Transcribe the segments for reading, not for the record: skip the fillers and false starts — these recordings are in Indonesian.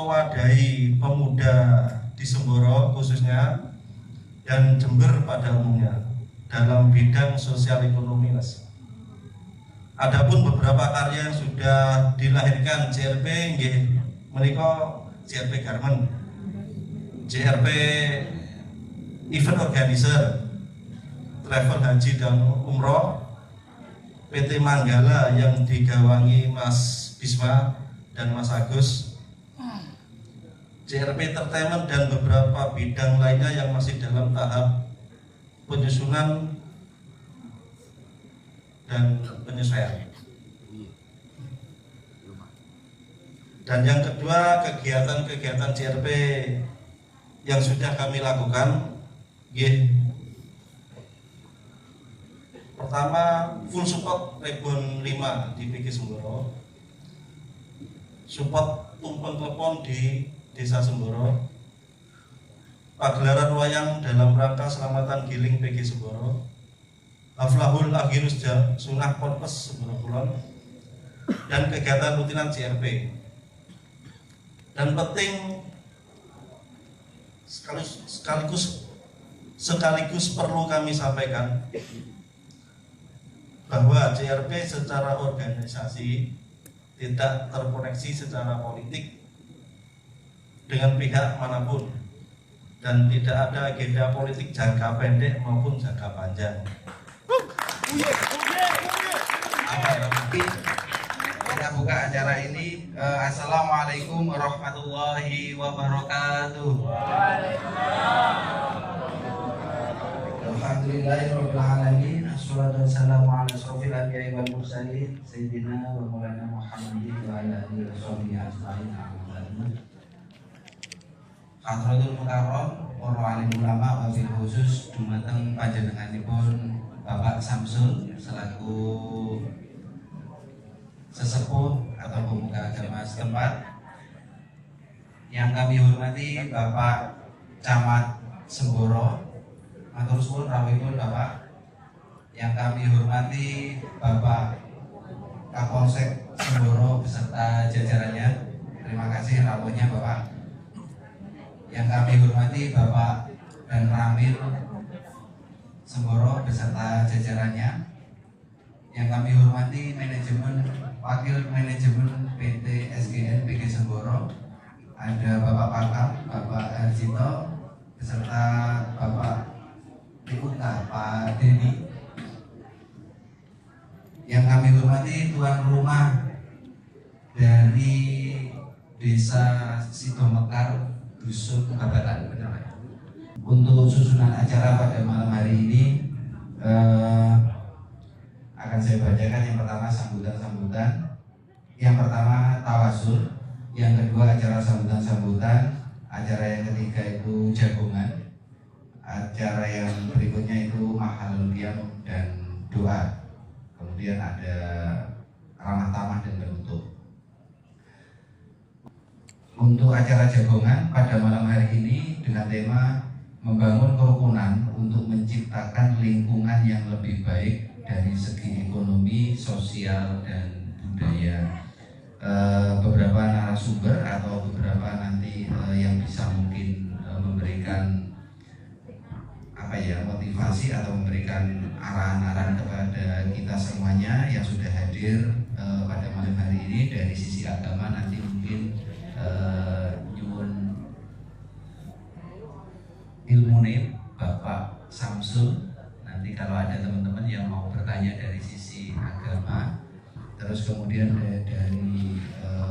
mewadahi pemuda di Semboro khususnya dan Jember pada umumnya dalam bidang sosial ekonomi, Mas. Adapun beberapa karya yang sudah dilahirkan JRP nggih menika JRP Garment, JRP Event Organizer, Travel Haji dan Umroh, PT Manggala yang digawangi Mas Bisma dan Mas Agus, JRP Entertainment dan beberapa bidang lainnya yang masih dalam tahap penyusunan dan penyesuaian. Dan yang kedua, kegiatan-kegiatan JRP yang sudah kami lakukan, pertama full support Rebon 5 di PG Semboro, support tumpeng telepon di Desa Semboro, pagelaran wayang dalam rangka selamatan giling PG Semboro, Haflahul Akhirus Sunnah Ponpes Semboro Kulon, dan kegiatan rutinan JRP. Dan penting sekaligus perlu kami sampaikan bahwa JRP secara organisasi tidak terkoneksi secara politik dengan pihak manapun dan tidak ada agenda politik jangka pendek maupun jangka panjang. Kita buka acara ini. Assalamualaikum warahmatullahi wabarakatuh. Alhamdulillahirabbil alamin. Assalatu wassalamu ala asrofil anbiya'i wal mursalin sayyidina wa maulana Muhammadin wa ala alihi washabihi ajmain. Hadratul Mukarram para alim ulama wabil khusus dumateng panjenenganipun Bapak Samsul selaku sesepuh atau pemuka agama setempat, yang kami hormati Bapak Camat Semboro, matur suwun rawuhipun Bapak. Yang kami hormati Bapak Kapolsek Semboro beserta jajarannya, terima kasih rawuhnya Bapak. Yang kami hormati Bapak dan Ramil Semboro beserta jajarannya. Yang kami hormati wakil manajemen PT SGN PG Semboro, ada Bapak Pakam, Bapak Arjito beserta Bapak Pikuta, Pak Denny. Yang kami hormati tuan rumah dari Desa Sidomekar, Dusun Babatan. Untuk susunan acara pada malam hari ini akan saya bacakan. Yang pertama sambutan-sambutan, yang pertama tawasul, yang kedua acara sambutan-sambutan, acara yang ketiga itu jagongan, acara yang berikutnya itu mahalul qiyam dan doa, kemudian ada ramah tamah dan penutup. Untuk acara jagongan pada malam hari ini dengan tema membangun kerukunan untuk menciptakan lingkungan yang lebih baik dari segi ekonomi, sosial, dan budaya. Beberapa narasumber atau beberapa nanti yang bisa mungkin memberikan motivasi atau memberikan arahan-arahan kepada kita semuanya yang sudah hadir pada malam hari ini. Dari sisi agama nanti mungkin nyuwun ilmune Bapak Samsul. Nanti kalau ada teman-teman yang mau bertanya dari sisi agama, terus kemudian dari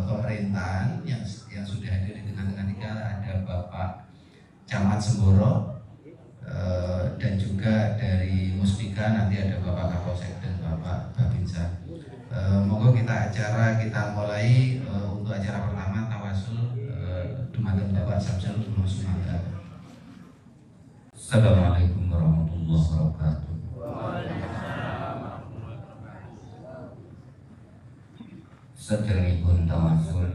pemerintahan yang sudah hadir di tengah-tengah kita, ada Bapak Camat Semboro, dan juga dari Muspika nanti ada Bapak Kapolsek dan Bapak Babinsa. Monggo kita mulai untuk acara pertama tawasul dumateng Bapak Samsul Musmada. Assalamualaikum warahmatullahi wabarakatuh. Sedherengipun tawasul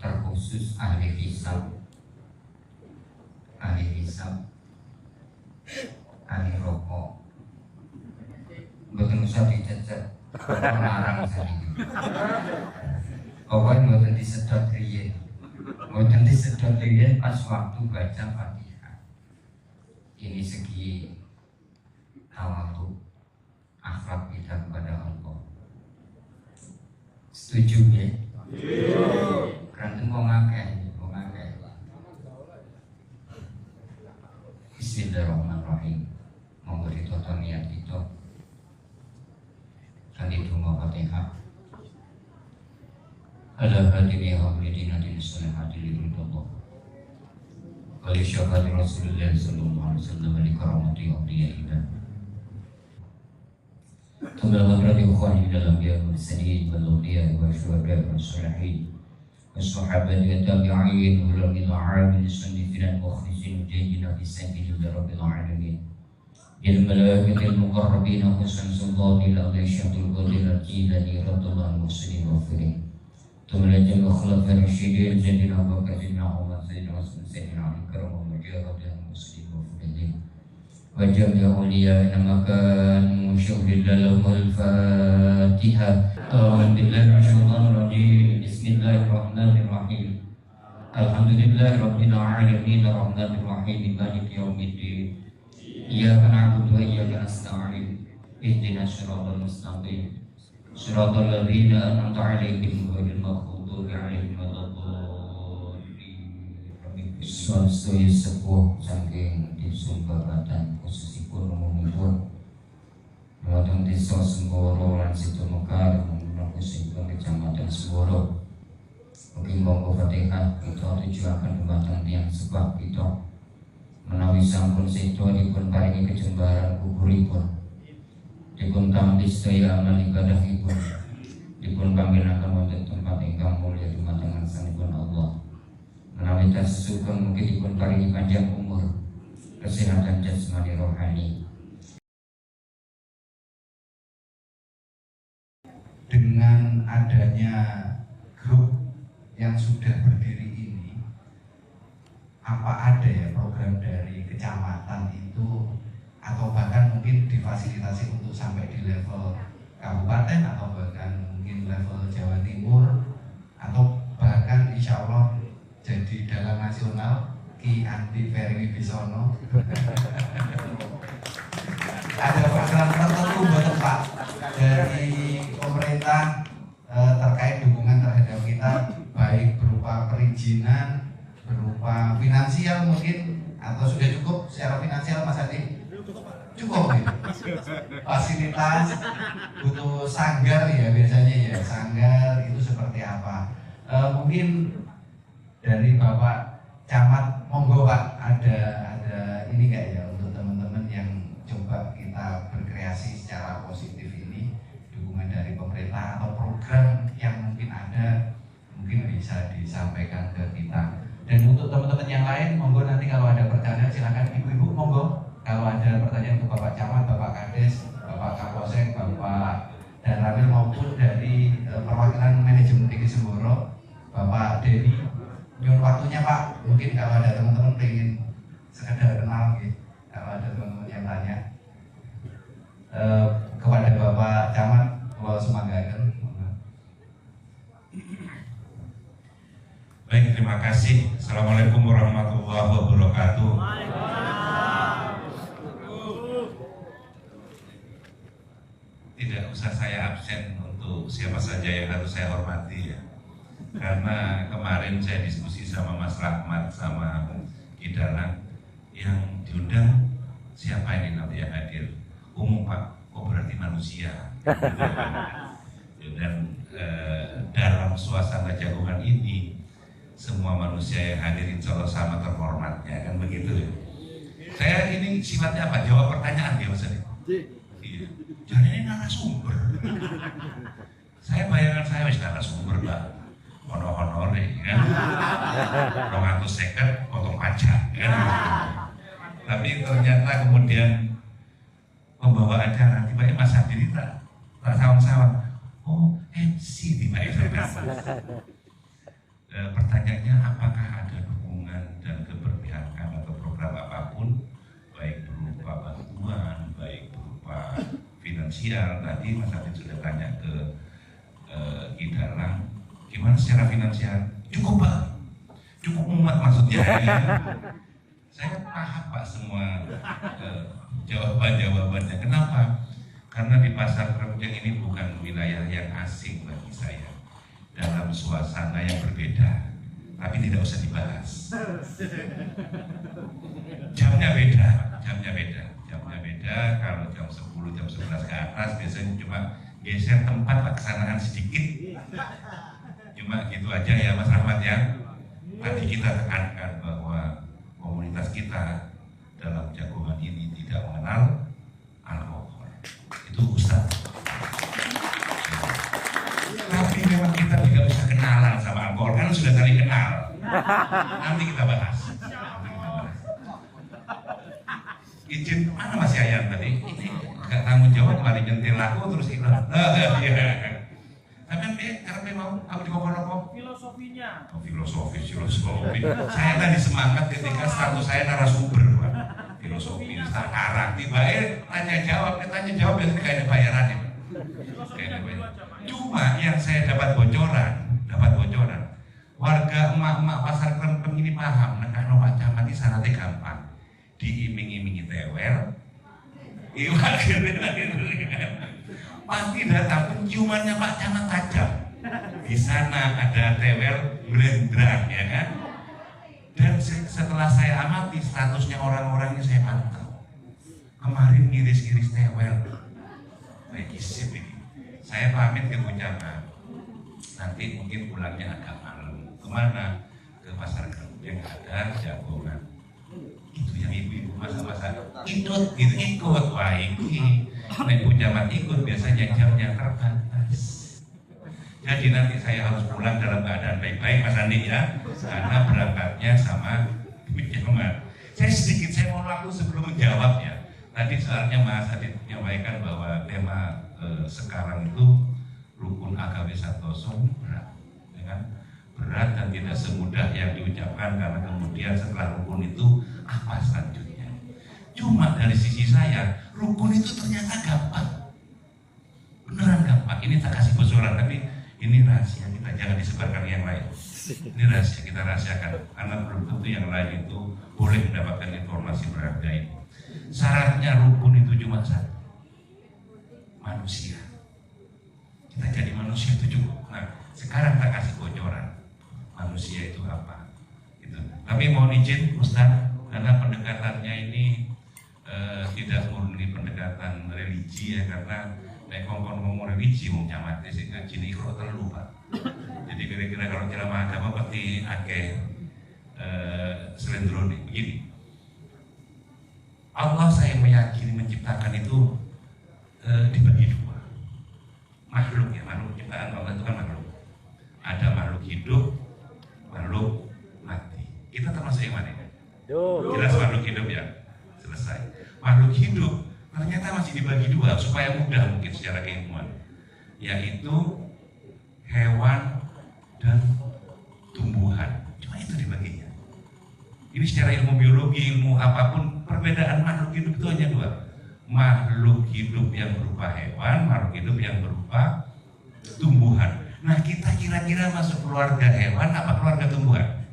terkhusus ahli hisab, ahli rokok, mboten usah dicecek, larang sakit. Pokoknya mboten disedot riyen. Mboten disedot riyen pas waktu baca Fatihah. Ini segi tawadhu, akhlak kita kepada Allah. Setuju ya? Kanten wong akeh, wong akeh. Bismillahirrahmanirrahim. Monggo ditoto niat kita. Kanthi donga Fatihah. Ala hadini hamdina din salihati liridullah wa li syafati Rasulullah sallallahu alaihi wasallam li karamati awliyaillah Tumma berarti ukhwani dalam dia mursalin wal awliya wa syuhada wa salihin wa sahabati wa tabi'in wa ulil a'amil sunnifin wa mukhlisin jayina fi sabilillah rabbil alamin bil malaikatil muqarrabin wa sansallallahu ila syaitul qadir al-jilani radallahu muslim wa firin Tumalajan wa khulafah rasyidin Jadina wa Qadina Umar Sayyidina Rasul Sayyidina Ali Karam wa Mujahad dan Muslim wa Fudalin wa jami'a uliya namakan musyuhid dalamul Fatihah Alhamdulillah Rasulullah Bismillahirrahmanirrahim Alhamdulillah Rabbil Alamin Rahmanirrahim Maliki Yawmiddin Iyyaka na'budu wa iyyaka nasta'in Ihdinas siratal mustaqim Siratal ladzina an'amta 'alaihim ghairil maghdubi 'alaihim waladdallin. Suatu sepuh saking desa Babatan khususipun umumipun wonten desa Semboro lan Situ Mekar khususipun Kecamatan Semboro. Mugi monggo Fatihah kita tujuaken dumateng tiyang sebab kita menawi sampun sedo dipun paringi kejembaran kuburipun. Dipun tampi sedaya amal ibadahipun dipun panggenaken wonten tempat ingkang mulya dumateng ngarsanipun Allah menawi tasukun mugi dipun paringi panjang umur kesehatan jasmani rohani. Dengan adanya grup yang sudah berdiri ini, apa ada ya program dari kecamatan itu atau bahkan mungkin difasilitasi untuk sampai di level kabupaten atau bahkan mungkin level Jawa Timur atau bahkan insya Allah jadi dalam nasional Ki Andi Ferry Wibisono ada program tertentu betul Pak dari pemerintah terkait dukungan terhadap kita baik berupa perizinan berupa finansial mungkin atau sudah cukup secara finansial Mas Adi? Cukup ya? Fasilitas butuh sanggar ya biasanya ya, sanggar itu seperti apa? Mungkin dari Bapak Camat monggo Pak ada ini nggak ya untuk teman-teman yang coba kita berkreasi secara positif ini dukungan dari pemerintah atau program yang mungkin ada mungkin bisa disampaikan ke kita. Dan untuk teman-teman yang lain monggo nanti kalau ada pertanyaan silakan ibu-ibu monggo. Kalau ada pertanyaan untuk Bapak Camat, Bapak Kades, Bapak Kapolsek, Bapak dan Ramil maupun dari perwakilan manajemen TG Semboro, Bapak Dedi, nyuruh waktunya Pak. Mungkin kalau ada teman-teman pengen sekedar kenal gitu, kalau ada teman-teman yang tanya kepada Bapak Camat, kalau semanggakan. Baik, terima kasih. Assalamualaikum warahmatullahi wabarakatuh. Tidak usah saya absen untuk siapa saja yang harus saya hormati ya. Karena kemarin saya diskusi sama Mas Rahmat sama Ki Dalang yang diundang siapa ini nanti yang hadir? Umum Pak, kok berarti manusia? Dan dalam suasana jagungan ini semua manusia yang hadir insya Allah sama terhormatnya kan begitu ya. Saya ini sifatnya apa? Jawab pertanyaan ya Mas Adi. Iya. Jadi ini narasumber. Saya bayangan saya wis narasumber Pak. Honor kan. 250 potong pajak kan. Tapi ternyata kemudian pembawa acara tiba-tiba Mas Adi tak sawang-sawang. Oh, MC tiba-tiba. Pertanyaannya apakah ada dukungan dan keberpihakan atau program apapun baik berupa bantuan, baik berupa finansial. Tadi Mas Adit sudah tanya ke Ki Dalang, gimana secara finansial? Cukup Pak, cukup muat maksudnya. Saya paham Pak semua jawaban-jawabannya. Kenapa? Karena di pasar Kerapujang ini bukan wilayah yang asing bagi saya. Dalam suasana yang berbeda, tapi tidak usah dibahas. Jamnya beda. Kalau jam 10, jam 11 ke atas biasanya cuma geser tempat pelaksanaan sedikit. Cuma gitu aja ya Mas Rahmat ya. Tadi kita tekankan bahwa komunitas kita dalam jagongan ini tidak mengenal alkohol. Itu Ustaz. Tapi memang kita tidak bisa kenalan sama alkohol, kan sudah saling kenal. Nanti kita bahas. Izin mana Mas Yayan tadi? Ini nggak tanggung jawab, mari nyentil aku terus iklan. Tapi karena mau aku dikokok-kokok filosofinya. Oh, filosofi. Saya tadi semangat ketika status saya narasumber, Pak. Filosofi, sekarang tiba tanya jawab biasanya kayak ada bayarannya. Cuma yang saya dapat bocoran, warga emak-emak pasar Klempeng ini paham, nekano Pak Camat ini syaratnya gampang, diiming-imingi tewel, pasti datang penciumannya Pak Camat tajam. Di sana ada tewel belendrang, ya kan? Dan setelah saya amati statusnya orang-orang ini saya pantau. Kemarin ngiris-ngiris tewel, regisip ini. Saya pamit ke Bu Camat. Nanti mungkin pulangnya agak malam. Kemana? Ke pasar yang ada jagongan. Itu yang ibu-ibu masa-masa ikut. Wah ini, Bu Camat ikut biasanya jamnya terbatas. Jadi nanti saya harus pulang dalam keadaan baik-baik Mas Andi ya, karena berangkatnya sama Bu Camat. Saya mau waktu sebelum menjawab ya. Tadi sebenarnya Mas Adit menyampaikan bahwa tema sekarang itu rukun agawe santoso berat, ya kan? Berat dan tidak semudah yang diucapkan, karena kemudian setelah rukun itu apa selanjutnya. Cuma dari sisi saya, rukun itu ternyata gampang, beneran gampang. Ini tak kasih bocoran, tapi ini rahasia kita, jangan disebarkan yang lain. Ini rahasia, kita rahasiakan, karena belum tentu yang lain itu boleh mendapatkan informasi berharga ini. Syaratnya rukun itu cuma satu, manusia. Kita jadi manusia itu cukup. Nah, sekarang tak kasih bocoran manusia itu apa. Gitu. Tapi mohon izin Ustaz, karena pendekatannya ini tidak murni pendekatan religi ya, karena ngomong religi wong Camat sing ngajine kok telu Pak. Jadi kira-kira kalau ceramah agama pasti akeh selendrone begini. Allah saya meyakini menciptakan itu dibagi dua. Makhluk ya, makhluk ciptaan Allah itu kan makhluk. Ada makhluk hidup, makhluk mati. Kita termasuk yang mana? Jelas makhluk hidup ya. Selesai. Makhluk hidup ternyata masih dibagi dua supaya mudah mungkin secara keilmuan, yaitu hewan dan tumbuhan. Cuma itu dibaginya. Ini secara ilmu biologi, ilmu apapun, perbedaan makhluk hidup itu hanya dua. Makhluk hidup yang berupa hewan, makhluk hidup yang berupa tumbuhan. Nah, kita kira-kira masuk keluarga hewan apa keluarga tumbuhan?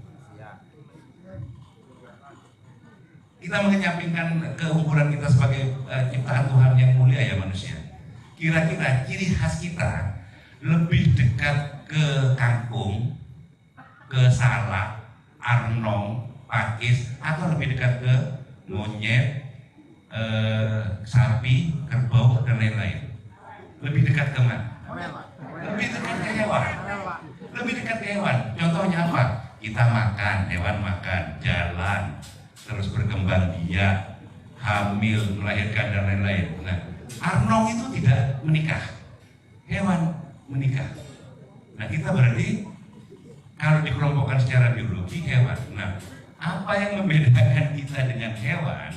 Kita menyampingkan keukuran kita sebagai ciptaan Tuhan yang mulia ya manusia. Kira-kira ciri khas kita lebih dekat ke kangkung, ke salak, arnong, pakis, atau lebih dekat ke monyet, sapi, kerbau dan lain-lain. Lebih dekat ke mana? Lebih dekat ke hewan. Lebih dekat ke hewan. Contohnya apa? Kita makan, hewan makan, jalan, terus berkembang biak, hamil, melahirkan dan lain-lain. Nah, arnong itu tidak menikah, hewan menikah. Nah, kita berarti kalau dikelompokkan secara biologi hewan. Nah, apa yang membedakan kita dengan hewan?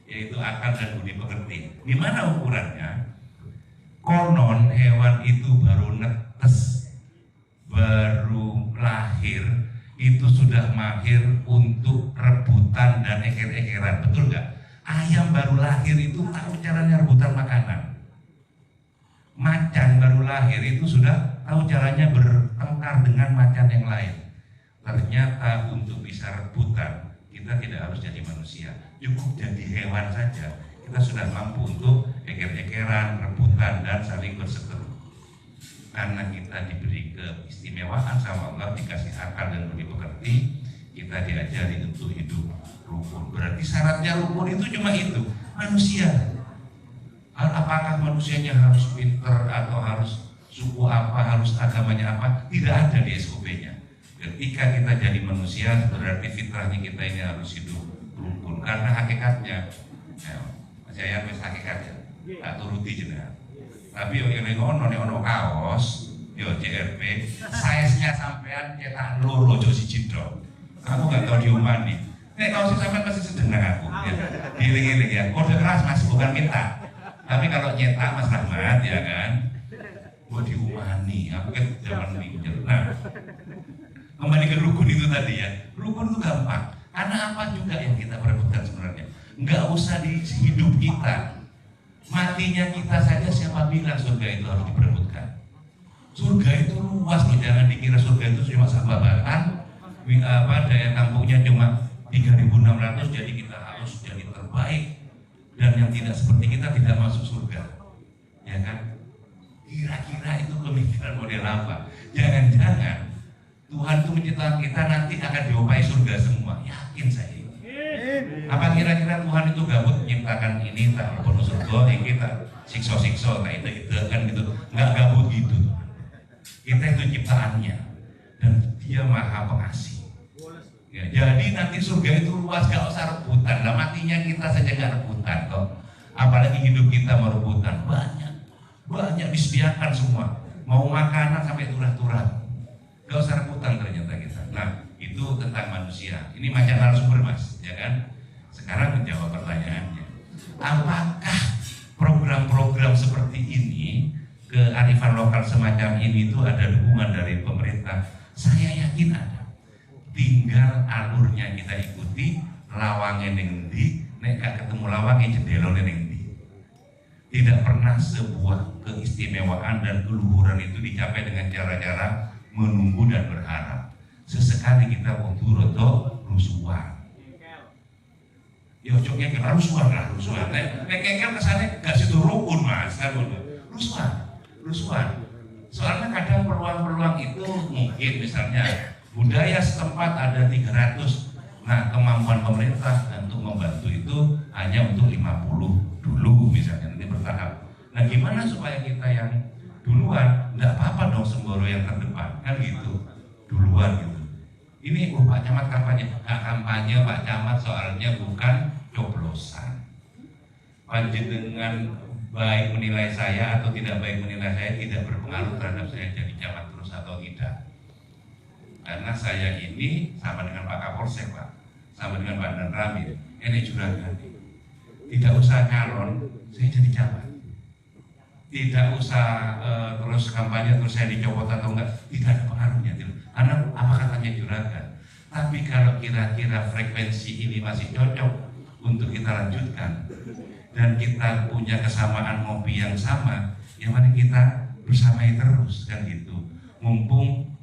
Yaitu akal dan budi pekerti. Di mana ukurannya? Konon hewan itu baru netes, baru lahir, itu sudah mahir untuk rebutan dan eker-ekeran, betul nggak? Ayam baru lahir itu tahu caranya rebutan makanan. Macan baru lahir itu sudah tahu caranya bertengkar dengan macan yang lain. Ternyata untuk bisa rebutan kita tidak harus jadi manusia, cukup jadi hewan saja kita sudah mampu untuk eker-ekeran, rebutan, dan saling berseteru. Karena kita diberi keistimewaan sama Allah, dikasih akal dan budi pekerti, kita diajari untuk hidup rukun. Berarti syaratnya rukun itu cuma itu, manusia. Apakah manusianya harus pinter atau harus suku apa, harus agamanya apa? Tidak ada di SOP-nya. Ketika kita jadi manusia, berarti fitrahnya kita ini harus hidup rukun. Karena hakikatnya, saya wis hakikatnya, tak turuti jenengan. Tapi yang ono kaos, yo JRP, size-nya sampean cetak loro aja siji tok. Aku gak tau diumani. Nek kaos sampean pasti sedeng aku. Ya. Giling-giling ya. Kode keras Mas, bukan minta. Tapi kalau nyetak Mas Rahmat ya kan, gua diumani. Aku kan zaman minjem. Nah, kembali ke rukun itu tadi ya. Rukun itu gampang. Karena apa juga yang kita perebutkan sebenarnya. Nggak usah di hidup kita, matinya kita saja siapa bilang surga itu harus diperebutkan. Surga itu luas loh, jangan dikira surga itu cuma sahabatan, daya tampungnya cuma 3.600, jadi kita harus jadi terbaik, dan yang tidak seperti kita tidak masuk surga, ya kan? Kira-kira itu pemikiran model apa? Jangan-jangan Tuhan itu menciptakan kita nanti akan diopai surga semua, yakin saya. Apa kira-kira Tuhan itu gabut menciptakan ini tak penuh surga, ini tak sikso-sikso, tak itu kan gitu? Nggak gabut gitu. Kita itu ciptaannya dan Dia Maha Pengasih. Ya, jadi nanti surga itu luas, gak usah rebutan. Lah matinya kita saja gak rebutan kok. Apalagi hidup kita mau rebutan, banyak disediakan semua. Mau makanan sampai turah-turah. Gak usah rebutan ternyata kita. Nah, itu tentang manusia. Ini macam narasumber Mas, ya kan? Sekarang menjawab pertanyaannya. Apakah program-program seperti ini, kearifan lokal semacam ini itu ada dukungan dari pemerintah? Saya yakin ada. Tinggal alurnya kita ikuti, lawangnya ning ndi, nek gak ketemu lawangnya jendelone ning ndi. Tidak pernah sebuah keistimewaan dan keluhuran itu dicapai dengan cara-cara menunggu dan berharap. Sesekali kita butuh roto rusuhan. Ya coknya kita rusuhan. Nek kengkel kesannya gak situ rukun Mas, kan rusuhan. Soalnya kadang peluang-peluang itu mungkin misalnya budaya setempat ada 300. Nah, kemampuan pemerintah untuk membantu itu hanya untuk 50 dulu misalnya, nanti bertahap. Nah, gimana supaya kita yang duluan, enggak apa-apa dong Semboro yang terdepan, kan gitu. Duluan gitu. Ini Pak Camat kampanye. Nah, kampanye Pak Camat soalnya bukan coblosan. Panjenengan baik menilai saya atau tidak baik menilai saya tidak berpengaruh terhadap saya jadi camat terus atau tidak. Karena saya ini sama dengan Pak Kapolsek Pak, sama dengan Pak Dan Ramil, ini juragan. Tidak usah calon, saya jadi camat. Tidak usah terus kampanye terus saya dicopot atau enggak, tidak ada pengaruhnya. Karena apa katanya juragan. Tapi kalau kira-kira frekuensi ini masih cocok untuk kita lanjutkan dan kita punya kesamaan ngopi yang sama, ya mari kita bersamai terus kan gitu. Mumpung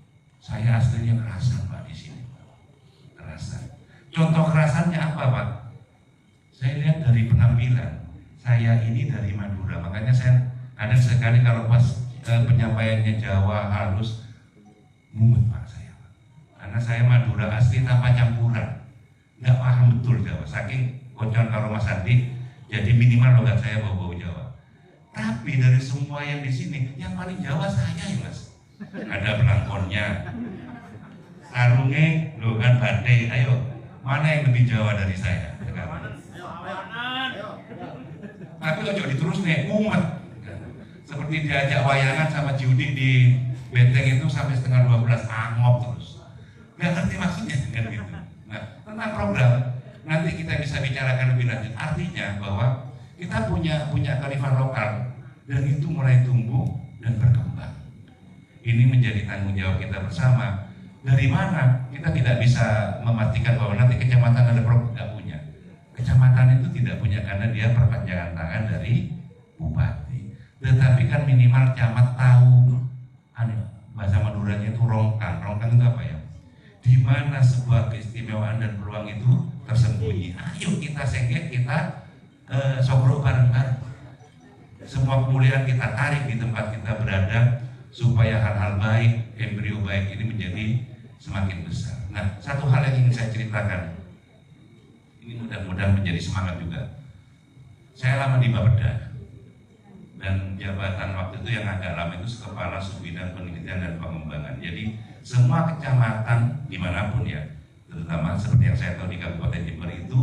saya aslinya kerasan Pak di sini. Kerasan. Contoh kerasannya apa Pak? Saya lihat dari penampilan. Saya ini dari Madura, makanya saya ada sekali kalau pas penyampaiannya Jawa halus mumet Pak saya. Karena saya Madura asli tanpa campuran. Nggak paham betul Jawa. Saking kocon kalau Mas Andi, jadi minimal logat saya bau-bau Jawa. Tapi dari semua yang di sini, yang paling Jawa saya ya Mas. Ada belangkonnya, sarungnya, lo kan batik. Ayo, mana yang lebih Jawa dari saya? Tapi ojo diterus nih, umat. Seperti diajak wayangan sama judi di Benteng itu sampai setengah 12 angop terus. Nggak ngerti maksudnya kan gitu. Nah, tentang program nanti kita bisa bicarakan lebih lanjut. Artinya bahwa kita punya kearifan lokal dan itu mulai tumbuh dan berkembang. Ini menjadi tanggung jawab kita bersama. Dari mana? Kita tidak bisa memastikan bahwa nanti kecamatan ada program, tidak punya. Kecamatan itu tidak punya karena dia perpanjangan tangan dari bupati. Tetapi kan minimal camat tahu bahasa Maduranya itu rongkang. Rongkang itu apa ya? Di mana sebuah keistimewaan dan peluang itu tersembunyi. Ayo kita sengket, kita sogrok bareng-bareng. Semua kemuliaan kita tarik di tempat kita berada supaya hal-hal baik, embrio baik ini menjadi semakin besar. Nah, satu hal yang ingin saya ceritakan, ini mudah-mudahan menjadi semangat juga. Saya lama di Bapeda dan jabatan waktu itu yang agak lama itu Kepala Subbidang Penelitian dan Pengembangan. Jadi semua kecamatan dimanapun ya, terutama seperti yang saya tahu di Kabupaten Jember itu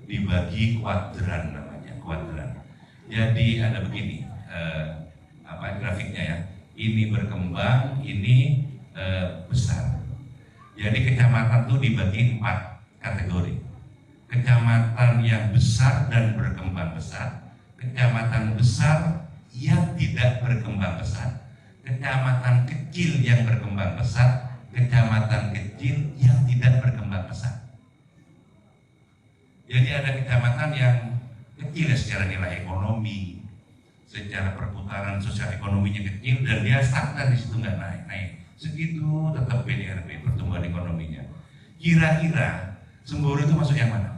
dibagi kuadran namanya, kuadran. Jadi ada begini, grafiknya ya. Ini berkembang, ini besar. Jadi kecamatan itu dibagi 4 kategori. Kecamatan yang besar dan berkembang besar, kecamatan besar yang tidak berkembang besar, kecamatan kecil yang berkembang besar, kecamatan kecil yang tidak berkembang besar. Jadi ada kecamatan yang kecil ya secara nilai ekonomi, secara perputaran sosial ekonominya kecil dan dia stagnan di situ, nggak naik. Segitu tetap PDRB, pertumbuhan ekonominya. Kira-kira Semboro itu masuk yang mana?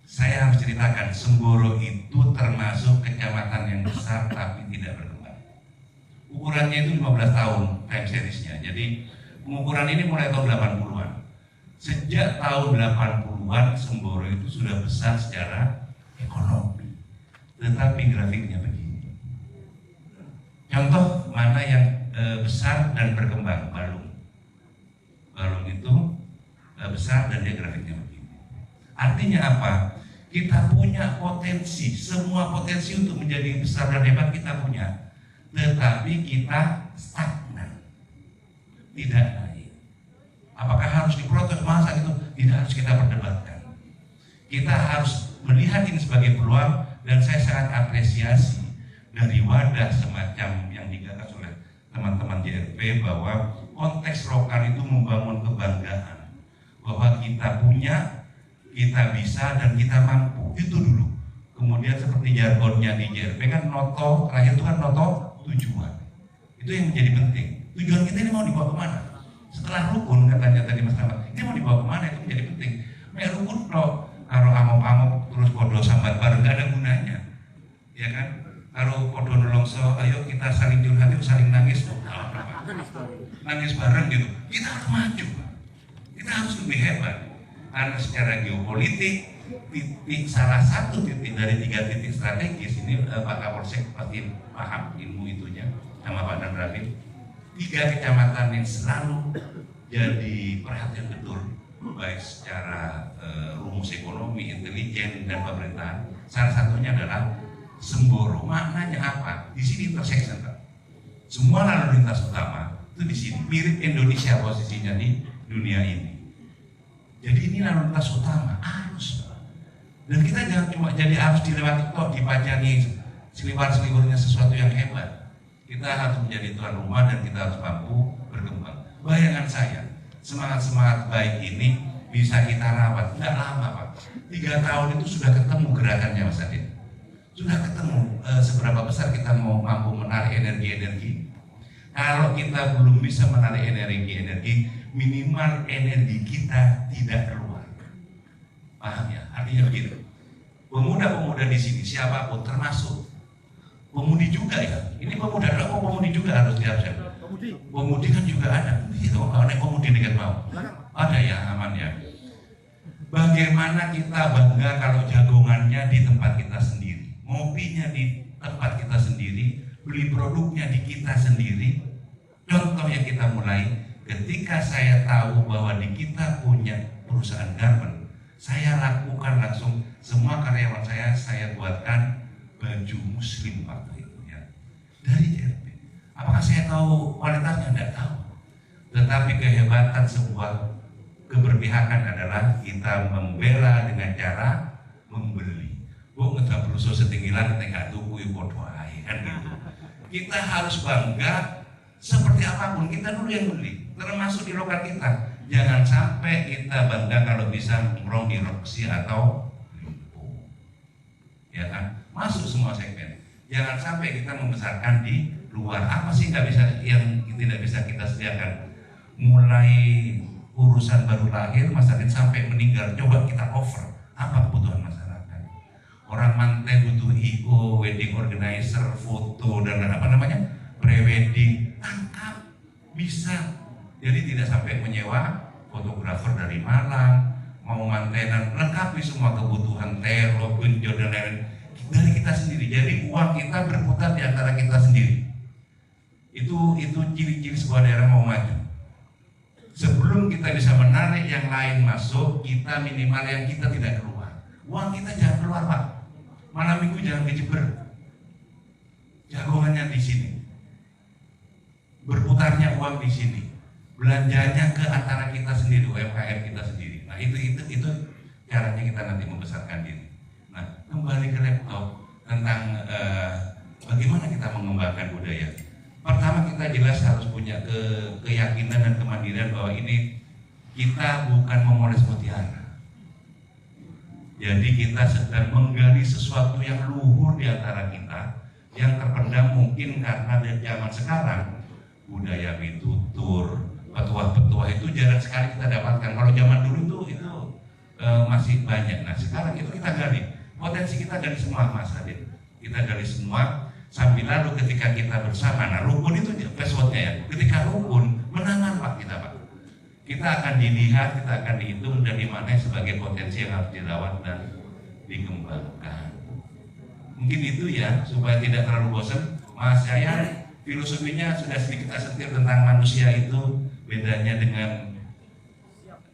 Saya harus ceritakan, Semboro itu termasuk kecamatan yang besar tapi tidak berkembang. Ukurannya itu 15 tahun time seriesnya. Jadi pengukuran ini mulai tahun 80-an. Sejak tahun 80-an Semboro itu sudah besar secara ekonomi. Tetapi grafiknya begini. Contoh mana yang besar dan berkembang? Balung. Balung itu besar dan dia grafiknya begini. Artinya apa? Kita punya potensi, semua potensi untuk menjadi besar dan hebat kita punya. Tetapi kita stagnan, tidak naik. Apakah harus diprotes? Masa itu tidak harus kita perdebatkan. Kita harus melihat ini sebagai peluang dan saya sangat apresiasi dari wadah semacam yang digagas oleh teman-teman JRP bahwa konteks lokal itu membangun kebanggaan bahwa kita punya, kita bisa dan kita mampu. Itu dulu. Kemudian seperti jargonnya di JRP kan noto, terakhir itu kan noto tujuan. Itu yang menjadi penting. Tujuan kita ini mau dibawa kemana? Setelah rukun katanya tadi Mas Rahmat, ini mau dibawa kemana itu menjadi penting. Rukun kalau amok-amok terus podo sambat bareng gak ada gunanya, ya kan? Kalau podo nolongso, ayo kita saling curhat, saling nangis, nangis bareng gitu. Kita harus maju, kita harus lebih hebat. Karena secara geopolitik, salah satu titik dari 3 titik strategis ini Pak Kapolsek pasti paham ilmu itunya sama Pak Dan Rafid. 3 kecamatan yang selalu jadi perhatian betul baik secara rumus ekonomi, intelijen dan pemerintahan. Salah satunya adalah Semboro. Maknanya apa? Di sini intersection, Pak. Semua lalu lintas utama itu di sini. Mirip Indonesia posisinya di dunia ini. Jadi ini lalu lintas utama, arus. Dan kita jangan cuma jadi arus dilewati kok, dipajani seliwar-seliwurnya sesuatu yang hebat. Kita harus menjadi tuan rumah dan kita harus mampu berkembang. Bayangan saya, semangat-semangat baik ini bisa kita rawat. Nggak lama Pak, 3 tahun itu sudah ketemu gerakannya Mas Adit. Sudah ketemu seberapa besar kita mau mampu menarik energi-energi. Kalau kita belum bisa menarik energi-energi, minimal energi kita tidak keluar. Paham ya? Artinya begitu. Pemuda-pemuda di sini siapapun termasuk pemudi juga ya. Ini pemuda kok pemudi juga harus diabsen. Pemudi kan juga ada. Itu naik pemudi nekat mau. Ada ya, aman ya. Bagaimana kita bangga kalau jagongannya di tempat kita sendiri, ngopinya di tempat kita sendiri, beli produknya di kita sendiri. Contoh yang kita mulai ketika saya tahu bahwa di kita punya perusahaan garment, saya lakukan langsung semua karyawan saya buatkan baju muslim waktu itu ya dari JRP. Apakah saya tahu kualitasnya? Tidak tahu. Tetapi kehebatan sebuah keberpihakan adalah kita membela dengan cara membeli. Nggak perlu setinggi langit nggak tuku podo ae kan gitu. Kita harus bangga seperti apapun kita dulu yang beli, termasuk di lokal kita. Jangan sampai kita bangga kalau bisa nongkrong di Roxy atau Limpo, ya kan? Masuk semua segmen. Jangan sampai kita membesarkan di luar. Apa sih nggak bisa yang tidak bisa kita sediakan? Mulai urusan baru lahir, Mas Adit, sampai meninggal, coba kita cover apa kebutuhan masyarakat. Orang manten butuh IO, wedding organizer, foto dan apa namanya, pre-wedding, tangkap, bisa. Jadi tidak sampai menyewa fotografer dari Malang, mau mantenan, lengkapi semua kebutuhan terlo, benjol dan lain-lain dari kita sendiri. Jadi uang kita berputar di antara kita sendiri. Itu ciri-ciri sebuah daerah mau maju. Sebelum kita bisa menarik yang lain masuk, kita minimal yang kita tidak keluar. Uang kita jangan keluar, Pak. Malam minggu jangan kejeber. Jagongannya di sini. Berputarnya uang di sini. Belanjanya ke antara kita sendiri, UMKM kita sendiri. Nah, itu caranya kita nanti membesarkan diri. Nah, kembali ke laptop tentang bagaimana kita mengembangkan budaya. Pertama, kita jelas harus punya keyakinan dan kemandirian bahwa ini kita bukan memoles mutiara. Jadi kita sedang menggali sesuatu yang luhur di antara kita, yang terpendam mungkin karena dari zaman sekarang budaya pitutur, petuah-petuah itu jarang sekali kita dapatkan. Kalau zaman dulu itu masih banyak. Nah, sekarang itu kita gali. Potensi kita gali semua, Mas Adit. Kita gali semua. Sambil lalu ketika kita bersama, nah rukun itu passwordnya ya. Ketika rukun, menangan Pak kita, Pak. Kita akan dilihat, kita akan dihitung dari mana sebagai potensi yang harus dirawat dan dikembangkan. Mungkin itu ya, supaya tidak terlalu bosan. Mas saya filosofinya sudah sedikit kita sentil tentang manusia itu bedanya dengan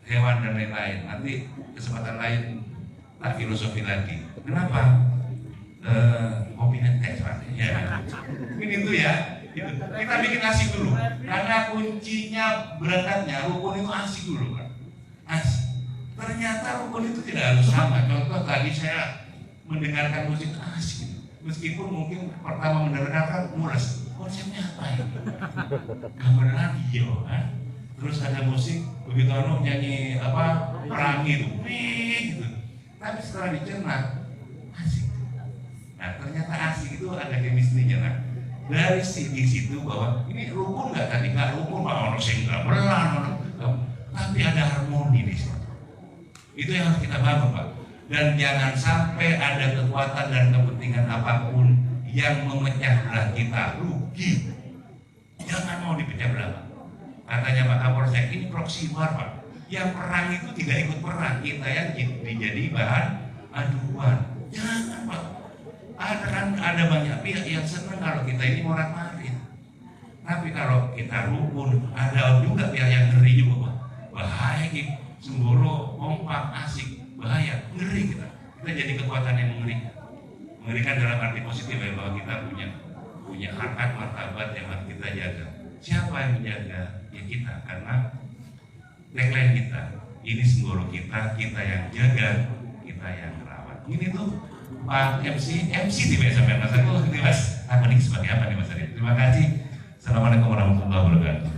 hewan dan lain-lain. Nanti kesempatan lain tak filosofi lagi. Kenapa? Kopi dan teh ya. Mungkin itu ya. Kita bikin asik dulu. Karena kuncinya berangkatnya rukun itu asik dulu, Pak. Asik. Ternyata rukun itu tidak harus sama. Contoh tadi saya mendengarkan musik asik. Meskipun mungkin pertama mendengarkan mules. Konsepnya apa ya? Gambar radio, kan? Terus ada musik begitu nyanyi apa perangi itu, gitu. Tapi setelah dicerna asik. Nah, ternyata asik itu ada chemistry-nya. Nah, dari di situ bahwa ini rukun nggak tadi, nggak rukun Pak, orang sing nggak belan, tapi ada harmoni di situ. Itu yang harus kita bangun, Pak. Dan jangan sampai ada kekuatan dan kepentingan apapun yang memecah belah kita, rugi. Jangan mau dipecah belah, Pak. Katanya Pak Kapolsek, ini proxy war, Pak. Yang perang itu tidak ikut perang, kita yang dijadi bahan aduan. Jangan, Pak. Ada banyak pihak yang senang kalau kita ini morat-marit. Tapi kalau kita rukun, ada juga pihak yang ngeri juga, Pak. Bahaya gitu, semboro, kompak, asik, bahaya, ngeri kita. Kita jadi kekuatan yang mengerikan. Mengerikan dalam arti positif ya, bahwa kita punya harkat martabat yang harus kita jaga. Siapa yang menjaga? Ya kita, karena tagline kita, ini semboro kita yang jaga, kita yang rawat. Ini tuh Pak MC tiba sampai Mas Adit. Mas, apa nih sebagai apa nih Mas Adit? Terima kasih. Assalamualaikum warahmatullahi wabarakatuh.